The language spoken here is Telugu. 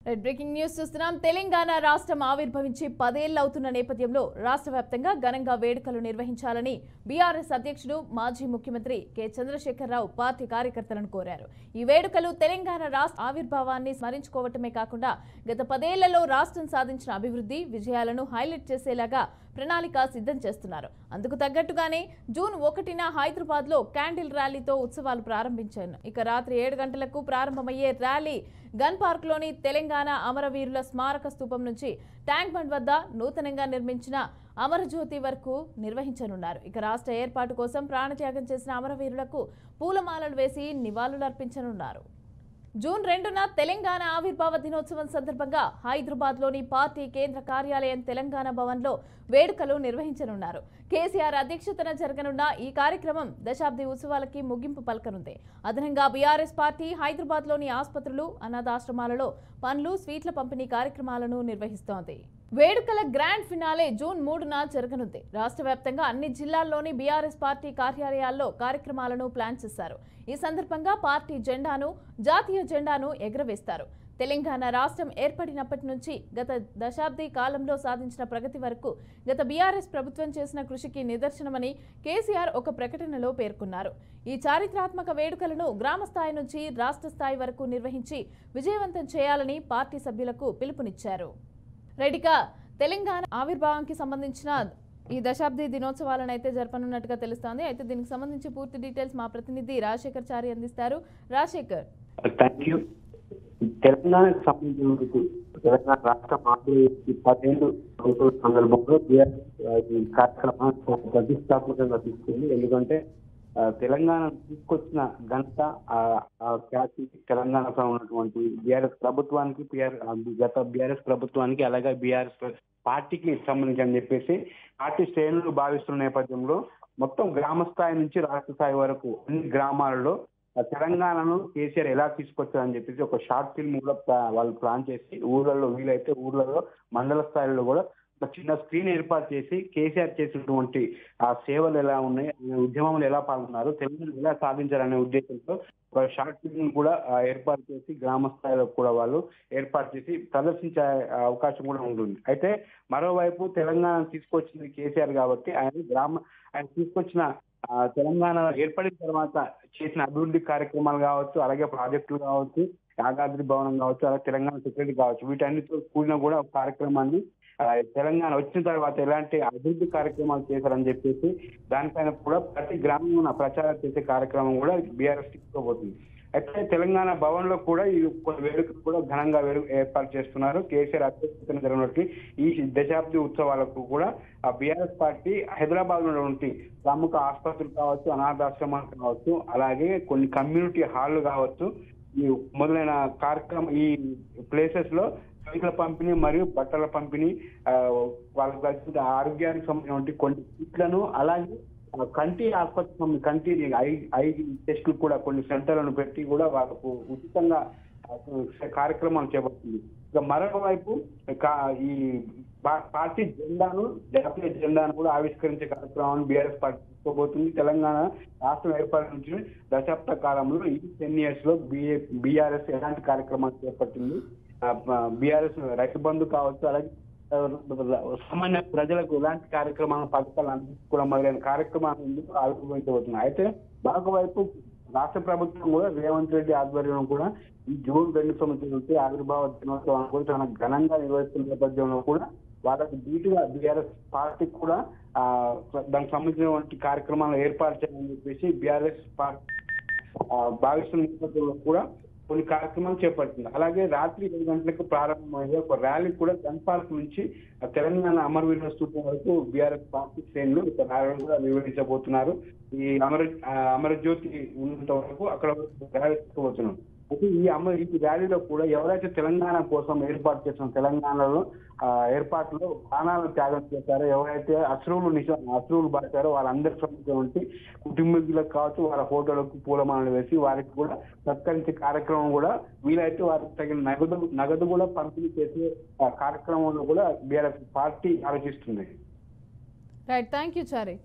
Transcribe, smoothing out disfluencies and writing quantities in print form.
బ్రేకింగ్ న్యూస్ చూస్తున్నాం. తెలంగాణ రాష్ట్రం ఆవిర్భవించి 10 ఏళ్లు అవుతున్న నేపథ్యంలో రాష్ట్ర వ్యాప్తంగా ఘనంగా వేడుకలు నిర్వహించాలని బీఆర్ఎస్ అధ్యక్షుడు మాజీ ముఖ్యమంత్రి కె చంద్రశేఖరరావు పార్టీ కార్యకర్తలను కోరారు. ఈ వేడుకలు తెలంగాణ రాష్ట్ర ఆవిర్భావాన్ని స్మరించుకోవటమే కాకుండా గత 10 ఏళ్లలో రాష్ట్రం సాధించిన అభివృద్ధి విజయాలను హైలైట్ చేసేలాగా ప్రణాళిక సిద్ధం చేస్తున్నారు. అందుకు తగ్గట్టుగానే జూన్ 1న హైదరాబాద్ లో క్యాండిల్ ర్యాలీతో ఉత్సవాలు ప్రారంభించారు. ఇక రాత్రి 7 గంటలకు ప్రారంభమయ్యే ర్యాలీ గన్ పార్క్ లోని తెలంగాణ అమరవీరుల స్మారక స్తూపం నుంచి ట్యాంక్ బండ్ వద్ద నూతనంగా నిర్మించిన అమరజ్యోతి వరకు నిర్వహించనున్నారు. ఇక రాష్ట్ర ఏర్పాటు కోసం ప్రాణత్యాగం చేసిన అమరవీరులకు పూలమాలలు వేసి నివాళులర్పించనున్నారు. జూన్ 2న తెలంగాణ ఆవిర్భావ దినోత్సవం సందర్భంగా హైదరాబాద్ లోని పార్టీ కేంద్ర కార్యాలయం తెలంగాణ భవన్ లో వేడుకలు నిర్వహించనున్నారు. కేసీఆర్ అధ్యక్షతన జరగనున్న ఈ కార్యక్రమం దశాబ్ది ఉత్సవాలకి ముగింపు పలకనుంది. అదనంగా బీఆర్ఎస్ పార్టీ హైదరాబాద్ లోని ఆసుపత్రులు, అనాథాశ్రమాలలో పండ్లు, స్వీట్ల పంపిణీ కార్యక్రమాలను నిర్వహిస్తోంది. వేడుకల గ్రాండ్ ఫినాలే జూన్ 3న జరగనుంది. రాష్ట్ర వ్యాప్తంగా అన్ని జిల్లాల్లోని బీఆర్ఎస్ పార్టీ కార్యాలయాల్లో కార్యక్రమాలను ప్లాన్ చేశారు. ఈ సందర్భంగా పార్టీ జెండాను, జాతీయ జెండాను ఎగురవేస్తారు. తెలంగాణ రాష్ట్రం ఏర్పడినప్పటి నుంచి గత దశాబ్ది కాలంలో సాధించిన ప్రగతి వరకు గత బీఆర్ఎస్ ప్రభుత్వం చేసిన కృషికి నిదర్శనమని కేసీఆర్ ఒక ప్రకటనలో పేర్కొన్నారు. ఈ చారిత్రాత్మక వేడుకలను గ్రామ స్థాయి నుంచి రాష్ట్ర స్థాయి వరకు నిర్వహించి విజయవంతం చేయాలని పార్టీ సభ్యులకు పిలుపునిచ్చారు. రెడ్డిగా తెలంగాణ ఆవిర్భావానికి సంబంధించిన ఈ దశాబ్ది దినోత్సవాలను అయితే జరపనున్నట్టుగా తెలుస్తోంది. అయితే దీనికి సంబంధించి పూర్తి డీటెయిల్స్ మా ప్రతినిధి రాజశేఖర్ చారి అందిస్తారు. Rajasekhar, thank you. తెలంగాణకు సంబంధించి తెలంగాణ రాష్ట్రం ఆవిర్భవించి 10 ఏళ్లు అవుతున్న సందర్భంలో కార్యక్రమాన్ని ప్రతిష్టాత్మకంగా తీసుకుంది. ఎందుకంటే తెలంగాణ తీసుకొచ్చిన ఘనత తెలంగాణలో ఉన్నటువంటి బీఆర్ఎస్ ప్రభుత్వానికి, గత బీఆర్ఎస్ ప్రభుత్వానికి, అలాగే బీఆర్ఎస్ పార్టీకి సంబంధించి అని చెప్పేసి పార్టీ శ్రేణులు భావిస్తున్న నేపథ్యంలో మొత్తం గ్రామ స్థాయి నుంచి రాష్ట్ర స్థాయి వరకు అన్ని గ్రామాలలో తెలంగాణను కేసీఆర్ ఎలా తీసుకొచ్చారని చెప్పేసి ఒక షార్ట్ ఫిల్మ్ కూడా వాళ్ళు ప్లాన్ చేసి ఊర్లలో, వీలైతే ఊర్లలో, మండల స్థాయిలో కూడా ఒక చిన్న స్క్రీన్ ఏర్పాటు చేసి కేసీఆర్ చేసినటువంటి ఆ సేవలు ఎలా ఉన్నాయి, ఉద్యమంలో ఎలా పాల్గొన్నారు, తెలంగాణ ఎలా సాధించారనే ఉద్దేశంతో ఒక షార్ట్ ఫిల్మ్ కూడా ఏర్పాటు చేసి గ్రామ స్థాయిలో కూడా వాళ్ళు ఏర్పాటు చేసి ప్రదర్శించే అవకాశం కూడా ఉంటుంది. అయితే మరోవైపు తెలంగాణ తీసుకొచ్చింది కేసీఆర్ కాబట్టి ఆయన తీసుకొచ్చిన తెలంగాణ ఏర్పడిన తర్వాత చేసిన అభివృద్ధి కార్యక్రమాలు కావచ్చు, అలాగే ప్రాజెక్టులు కావచ్చు, యాదాద్రి భవనం కావచ్చు, అలాగే తెలంగాణ సెక్రటరీ కావచ్చు, వీటన్నిటితో కూడిన కూడా ఒక కార్యక్రమాన్ని తెలంగాణ వచ్చిన తర్వాత ఎలాంటి అభివృద్ధి కార్యక్రమాలు చేశారని చెప్పేసి దానిపైన కూడా ప్రతి గ్రామంలో ప్రచారం చేసే కార్యక్రమం కూడా బీఆర్ఎస్ తీసుకోబోతుంది. అయితే తెలంగాణ భవన్ లో కూడా ఈ వేడుకలు కూడా ఘనంగా ఏర్పాటు చేస్తున్నారు. కేసీఆర్ అధ్యక్షతన జరిగినటువంటి ఈ దశాబ్ది ఉత్సవాలకు కూడా బీఆర్ఎస్ పార్టీ హైదరాబాద్ లో ఉన్నటువంటి ప్రముఖ ఆసుపత్రులు కావచ్చు, అనాథాశ్రమాలు కావచ్చు, అలాగే కొన్ని కమ్యూనిటీ హాళ్లు కావచ్చు, ఈ మొదలైన కార్యక్రమం ఈ ప్లేసెస్ లో స్వీట్ల పంపిణీ మరియు బట్టల పంపిణీ, వాళ్ళకి కలిసి ఆరోగ్యానికి సంబంధించిన కొన్ని కిట్లను, అలాగే కంటి ఆసుపత్రి కంటి ఐ టెస్టులు కూడా కొన్ని సెంటర్లను పెట్టి కూడా వాళ్ళకు ఉచితంగా కార్యక్రమాలు చేపడుతుంది. ఇక మరోవైపు ఈ పార్టీ జెండాను, జాతీయ జెండాను కూడా ఆవిష్కరించే కార్యక్రమాన్ని బీఆర్ఎస్ పార్టీ తీసుకోబోతుంది. తెలంగాణ రాష్ట్రం ఏర్పాటు నుంచి దశాబ్ద కాలంలో ఈ 10 years లో బీఆర్ఎస్ ఎలాంటి కార్యక్రమాలు చేపట్టింది, బీఆర్ఎస్ రైతు బంధు కావచ్చు, అలాగే సామాన్య ప్రజలకు ఎలాంటి కార్యక్రమాలు, పథకాలు అందించుకోవడం మొదలైన కార్యక్రమాలు ఆవిర్భవించబోతున్నాయి. అయితే మరొకవైపు రాష్ట్ర ప్రభుత్వం కూడా రేవంత్ రెడ్డి ఆధ్వర్యంలో కూడా ఈ జూన్ 2 సంవత్సరం ఆవిర్భావ దినోత్సవాన్ని కూడా చాలా ఘనంగా నిర్వహిస్తున్న నేపథ్యంలో కూడా వాళ్ళకి ధీటుగా బీఆర్ఎస్ పార్టీ కూడా దానికి సంబంధించినటువంటి కార్యక్రమాలు ఏర్పాటు చేయాలని చెప్పేసి బీఆర్ఎస్ పార్టీ భావిస్తున్న నేపథ్యంలో కూడా కొన్ని కార్యక్రమాలు చేపడుతుంది. అలాగే రాత్రి 7 గంటలకు ప్రారంభమయ్యే ఒక ర్యాలీ కూడా గన్ పార్క్ నుంచి తెలంగాణ అమరవీరుల స్తూపం వరకు బీఆర్ఎస్ పార్టీ శ్రేణులు ర్యాలీ కూడా నిర్వహించబోతున్నారు. ఈ అమరజ్యోతి ఉన్నంత వరకు అక్కడ ర్యాలీ తీసుకోబోతున్నారు. అయితే ఈ ర్యాలీలో కూడా ఎవరైతే తెలంగాణ కోసం ఏర్పాటు చేసిన తెలంగాణలో ఏర్పాటులో ప్రాణాలను త్యాగం చేశారో, ఎవరైతే అశ్రువులు బాటారో వాళ్ళందరి సంబంధించి కుటుంబీకులకు కావచ్చు, వాళ్ళ ఫోటోలకు పూలమాలలు వేసి వారికి కూడా సత్కరించే కార్యక్రమం కూడా వీలైతే వారికి తగిన నగదు కూడా పంపిణీ చేసే కార్యక్రమంలో కూడా బీఆర్ఎస్ పార్టీ ఆలోచిస్తుంది. Right, thank you Chari.